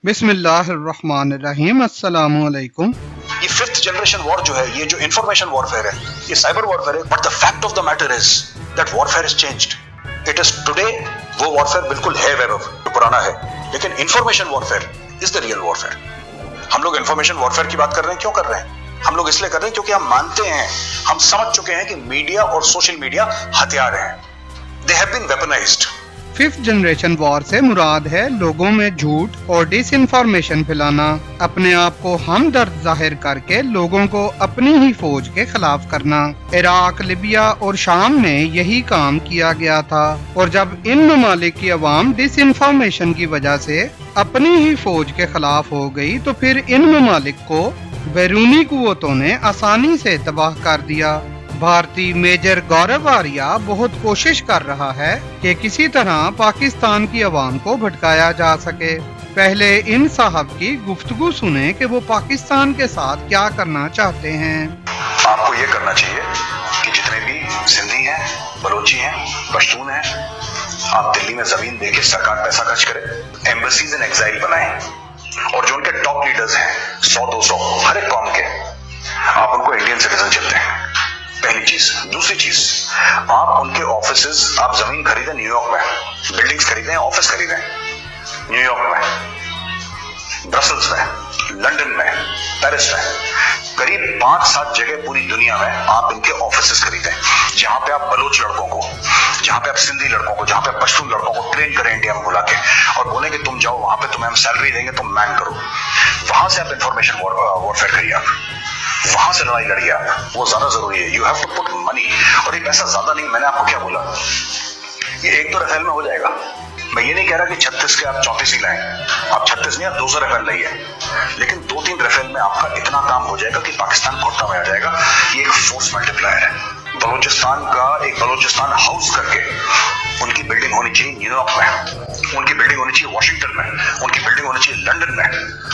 बिस्मिल्लाहिर्रहमानिर्रहीम, अस्सलामु अलैकुम। ये फिफ्थ जनरेशन वॉर जो है, ये जो इंफॉर्मेशन वॉरफेयर है, ये साइबर वॉरफेयर है। But the fact of the matter is that warfare is changed. It is today वो वॉरफेयर बिल्कुल है वैभव, पुराना है, लेकिन information warfare is the real warfare. हम लोग इंफॉर्मेशन वॉरफेयर की बात कर रहे हैं, क्यों कर रहे हैं? हम लोग इसलिए कर रहे हैं क्योंकि हम मानते हैं, हम समझ चुके हैं कि मीडिया और सोशल मीडिया हथियार हैं। They have been weaponised. Fifth generation war से मुराद है लोगों में झूठ और डिसइंफॉर्मेशन फैलाना, अपने आप को हमदर्द जाहिर करके लोगों को अपनी ही फौज के खिलाफ करना। इराक, लिबिया और शाम में यही काम किया गया था, और जब इन ममालिक की अवाम डिसइंफॉर्मेशन की वजह से अपनी ही फौज के खिलाफ हो गई, तो फिर इन ममालिक को बैरूनी कुव्वतों ने आसानी से तबाह कर दिया। भारतीय मेजर गौरव आर्या बहुत कोशिश कर रहा है कि किसी तरह पाकिस्तान की आवाम को भटकाया जा सके। पहले इन साहब की गुफ्तगू सुने कि वो पाकिस्तान के साथ क्या करना चाहते हैं। आपको ये करना चाहिए कि जितने भी सिंधी हैं, बलोची हैं, पश्तून हैं, आप दिल्ली में जमीन देके सरकार पैसा खर्च करे, एम्बेसीज इन एग्जाइल बनाएं, और जो उनके टॉप लीडर्स हैं 100-200 हर एक कौम के, आप उनको इंडियन सिटीजनशिप दें। पहली चीज। दूसरी चीज, आप उनके ऑफिसेज, आप जमीन खरीदें न्यूयॉर्क में, बिल्डिंग्स खरीदें, ऑफिस खरीदें न्यूयॉर्क में, ब्रसल्स में, लंदन में, पेरिस में, करीब 5-7 जगह पूरी दुनिया में आप इनके ऑफिसेज खरीदें, जहां पे आप बलोच लड़कों को, जहां पे आप सिंधी लड़कों को, जहां पे आप पश्तून लड़कों को ट्रेन करें इंडिया में बुला के, और बोले कि तुम जाओ वहां पे, तुम्हें हम सैलरी देंगे, तुम मैन करो। वहां से आप इंफॉर्मेशन वॉरफेयर करिए, आप वहां से लड़ाई लड़िए, आप वो ज्यादा जरूरी है। You have to put money, और ये पैसा ज्यादा नहीं, मैंने आपको क्या बोला, ये एक तो रफेल में हो जाएगा। मैं ये नहीं कह रहा कि 36 के आप 34 ही लाएं, आप 36 नहीं, आप 200 रफेल लाइए, लेकिन 2-3 रफेल में आपका इतना काम हो जाएगा कि पाकिस्तान घुटना में आ जाएगा। ये एक फोर्स मल्टीप्लायर है। बलूचिस्तान का एक बलूचिस्तान हाउस करके उनकी बिल्डिंग होनी चाहिए न्यूयॉर्क में, उनकी बिल्डिंग होनी चाहिए वॉशिंगटन में, उनकी बिल्डिंग होनी चाहिए लंदन में,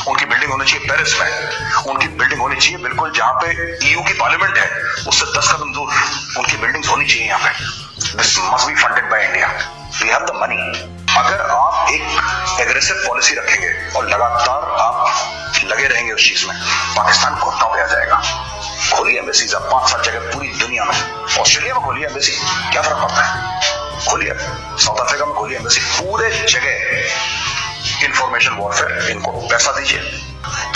उनकी बिल्डिंग होनी चाहिए पेरिस में, उनकी बिल्डिंग होनी चाहिए बिल्कुल जहां पे EU की पार्लियामेंट है उससे 10 कदम दूर उनकी बिल्डिंग्स होनी चाहिए यहाँ पे। This must be funded by India. We have the money. अगर आप एक एग्रेसिव पॉलिसी रखेंगे और लगातार आप लगे रहेंगे उस चीज में, पाकिस्तान घुटनों पे आ जाएगा। खोलिए एम्बेसीज आप 5-7 जगह पूरी दुनिया में। ऑस्ट्रेलिया में खोलिए एम्बेसी, क्या फर्क पड़ता है, खोलिए। साउथ अफ्रीका में खोलिए एम्बेसी, पूरे जगह इंफॉर्मेशन वॉरफेयर, इनको पैसा दीजिए।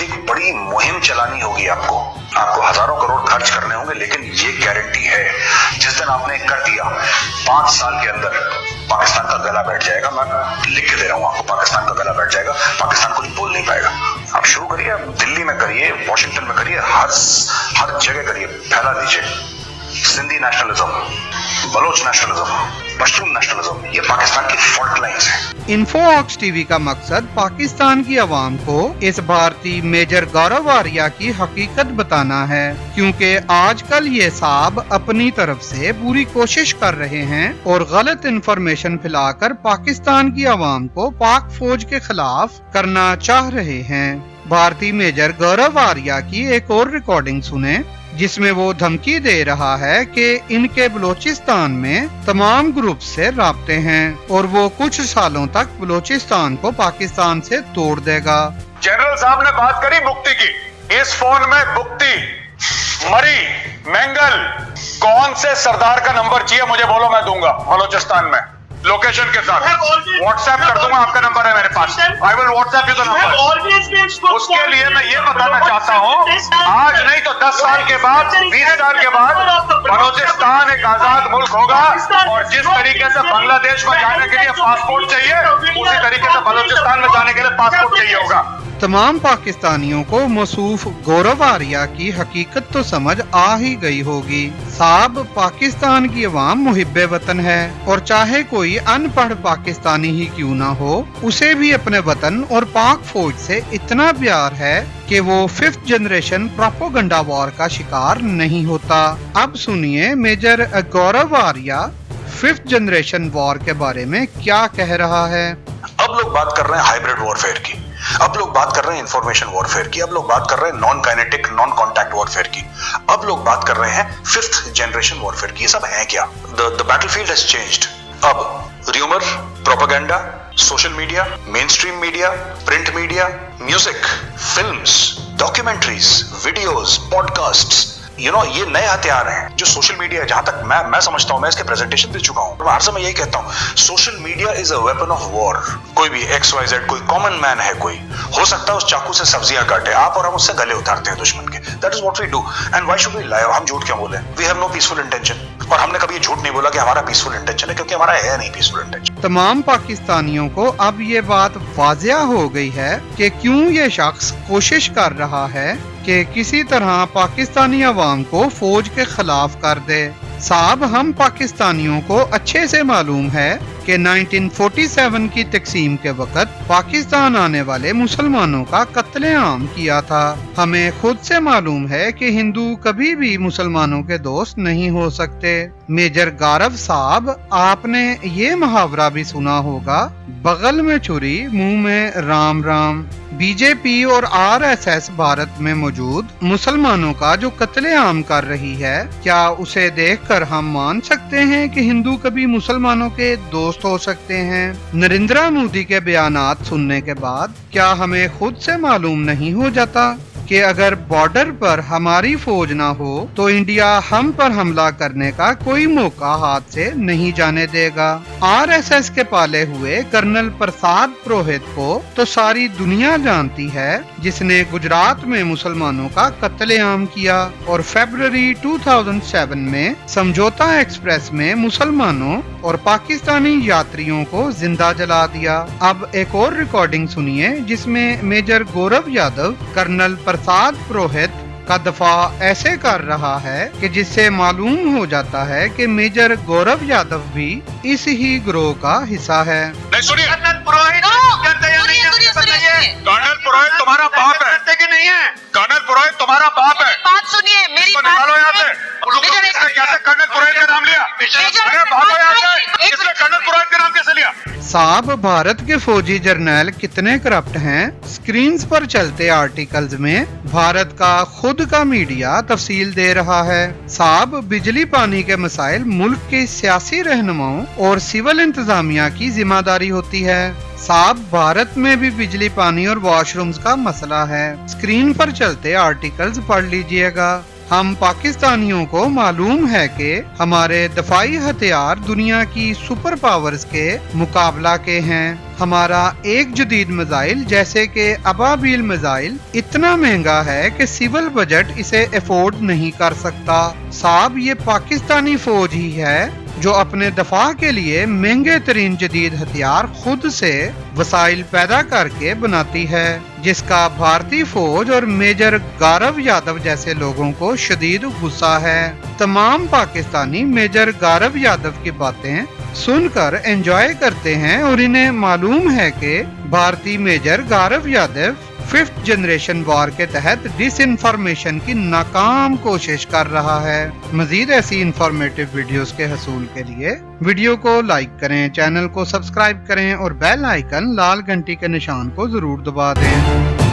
एक बड़ी मुहिम चलानी होगी आपको हजारों करोड़ खर्च करने होंगे, लेकिन ये गारंटी है जिस दिन आपने कर दिया, 5 साल के अंदर पाकिस्तान का गला बैठ जाएगा। मैं लिख के दे रहा हूं आपको, पाकिस्तान का गला बैठ जाएगा, पाकिस्तान कुछ बोल नहीं पाएगा। आप शुरू करिए, दिल्ली में करिए, वॉशिंगटन में करिए, हर जगह करिए, फैला दीजिए। Sindhi nationalism, Baloch nationalism, Pashtun nationalism, ये पाकिस्तान की फॉल्ट लाइन्स हैं। इन्फोऑक्स टीवी का मकसद पाकिस्तान की आवाम को इस भारतीय मेजर गौरव आर्या की हकीकत बताना है, क्योंकि आजकल ये साहब अपनी तरफ से पूरी कोशिश कर रहे हैं और गलत इन्फॉर्मेशन फैलाकर पाकिस्तान की आवाम को पाक फौज के खिलाफ करना चाह रहे हैं। भारतीय मेजर गौरव आर्या की एक और रिकॉर्डिंग सुने, जिसमें वो धमकी दे रहा है कि इनके बलोचिस्तान में तमाम ग्रुप से राब्ते हैं और वो कुछ सालों तक बलोचिस्तान को पाकिस्तान से तोड़ देगा। जनरल साहब ने बात करी बुक्ति की, इस फोन में बुक्ति, मरी, मेंगल, कौन से सरदार का नंबर चाहिए मुझे बोलो, मैं दूंगा बलोचिस्तान में लोकेशन के साथ। व्हाट्सएप कर दूंगा, आपका नंबर है मेरे पास, I will WhatsApp you the number. उसके लिए मैं ये बताना चाहता हूँ, आज नहीं तो 10 साल के बाद, 20 साल के बाद बलोचिस्तान एक आजाद मुल्क होगा, और जिस तरीके से बांग्लादेश में जाने के लिए पासपोर्ट चाहिए, उसी तरीके से बलोचिस्तान में जाने के लिए पासपोर्ट चाहिए होगा। तमाम पाकिस्तानियों को मौसूफ गौरव आर्या की हकीकत तो समझ आ ही गई होगी। साहब पाकिस्तान की अवाम मुहिब्बे वतन है, और चाहे कोई अनपढ़ पाकिस्तानी ही क्यों ना हो, उसे भी अपने वतन और पाक फौज से इतना प्यार है कि वो फिफ्थ जनरेशन प्रोपेगेंडा वॉर का शिकार नहीं होता। अब सुनिए मेजर गौरव आर्या फिफ्थ जनरेशन वॉर के बारे में क्या कह रहा है। अब लोग बात कर रहे हैं हाइब्रिड वॉरफेयर की, अब लोग बात कर रहे हैं इंफॉर्मेशन वॉरफेयर की, अब लोग बात कर रहे हैं non kinetic, non contact warfare की, अब लोग बात कर रहे हैं फिफ्थ जनरेशन वॉरफेयर की। ये सब है क्या? The battlefield has changed. अब rumour, propaganda, social media, mainstream media, print media, music, films, documentaries, videos, podcasts, ये नए हथियार हैं जो सोशल मीडिया है। जहां तक मैं समझता हूं, मैं इसके प्रेजेंटेशन दे चुका हूं, मैं हर समय यही कहता हूं, social media is a weapon of war. कोई भी XYZ, कोई कॉमन मैन है, कोई हो सकता है उस चाकू से सब्जियां काटे, आप और हम उससे गले उतारते हैं दुश्मन के। That is what we do and why should we lie? हम झूठ क्यों बोले? We have no peaceful intention, और हमने कभी झूठ नहीं बोला कि हमारा पीसफुल इंटेंशन है, क्योंकि हमारा है नहीं पीसफुल इंटेंशन। तमाम पाकिस्तानियों को अब ये बात वाजिया हो गई है कि क्यों ये शख्स कोशिश कर रहा है कि किसी तरह पाकिस्तानी अवाम को फौज के खिलाफ कर दे। साहब, हम पाकिस्तानियों को अच्छे से मालूम है कि 1947 की तकसीम के वक़्त पाकिस्तान आने वाले मुसलमानों का कत्लेआम किया था। हमें खुद से मालूम है कि हिंदू कभी भी मुसलमानों के दोस्त नहीं हो सकते। मेजर गारव साहब, आपने ये मुहावरा भी सुना होगा, बगल में छुरी मुंह में राम राम। बीजेपी और RSS भारत में मौजूद मुसलमानों का जो कत्लेआम कर रही है, क्या उसे देखकर हम मान सकते हैं कि हिंदू कभी मुसलमानों के दोस्त हो सकते हैं? नरेंद्र मोदी के बयानात सुनने के बाद क्या हमें खुद से मालूम नहीं हो जाता कि अगर बॉर्डर पर हमारी फौज ना हो तो इंडिया हम पर हमला करने का कोई मौका हाथ से नहीं जाने देगा। RSS के पाले हुए कर्नल प्रसाद पुरोहित को तो सारी दुनिया जानती है, जिसने गुजरात में मुसलमानों का कत्लेआम किया और फरवरी 2007 में समझौता एक्सप्रेस में मुसलमानों और पाकिस्तानी यात्रियों को जिंदा जला दिया। अब एक और रिकॉर्डिंग सुनिए जिसमें मेजर गौरव यादव कर्नल प्रसाद पुरोहित का दफा ऐसे कर रहा है कि जिससे मालूम हो जाता है कि मेजर गौरव यादव भी इस ही ग्रोह का हिस्सा है। नहीं, सुनिए, कर्नल पुरोहित कर्नल पुरोहित तुम्हारा बाप है कि नहीं है? कर्नल पुरोहित तुम्हारा बाप है। बात सुनिए, मेरी इसको बात निकालो यहाँ से। कैसे कर्नल पुरोहित का नाम लिया? अरे भागो यहाँ से। इसने कर्नल पुरोहित का नाम कैसे लिया? साहब, भारत के फौजी जर्नैल कितने करप्ट हैं। स्क्रीन्स पर चलते आर्टिकल्स में भारत का खुद का मीडिया तफसील दे रहा है। साहब, बिजली पानी के मसाइल मुल्क के सियासी रहनुमाओं और सिविल इंतजामिया की जिम्मेदारी होती है। साहब, भारत में भी बिजली पानी और वॉशरूम्स का मसला है। स्क्रीन पर चलते आर्टिकल्स पढ़ लीजिएगा। हम पाकिस्तानियों को मालूम है कि हमारे दफाई हथियार दुनिया की सुपर पावर्स के मुकाबला के हैं। हमारा एक जदीद मिसाइल जैसे कि अबाबील मिसाइल इतना महंगा है कि सिविल बजट इसे अफोर्ड नहीं कर सकता। साहब, ये पाकिस्तानी फौज ही है जो अपने दफा के लिए महंगे तरीन जदीद हथियार खुद से वसाइल पैदा करके बनाती है, जिसका भारतीय फौज और मेजर गारव यादव जैसे लोगों को शदीद गुस्सा है। तमाम पाकिस्तानी मेजर गारव यादव की बातें सुनकर एंजॉय करते हैं और इन्हें मालूम है कि भारतीय major Gaurav Yadav 5th generation war के तहत डिसइंफॉर्मेशन की नाकाम कोशिश कर रहा है। मजीद ऐसी इंफॉर्मेटिव वीडियोस के हसूल के लिए वीडियो को लाइक करें, चैनल को सब्सक्राइब करें और बेल आइकन लाल घंटी के निशान को जरूर दबा दें।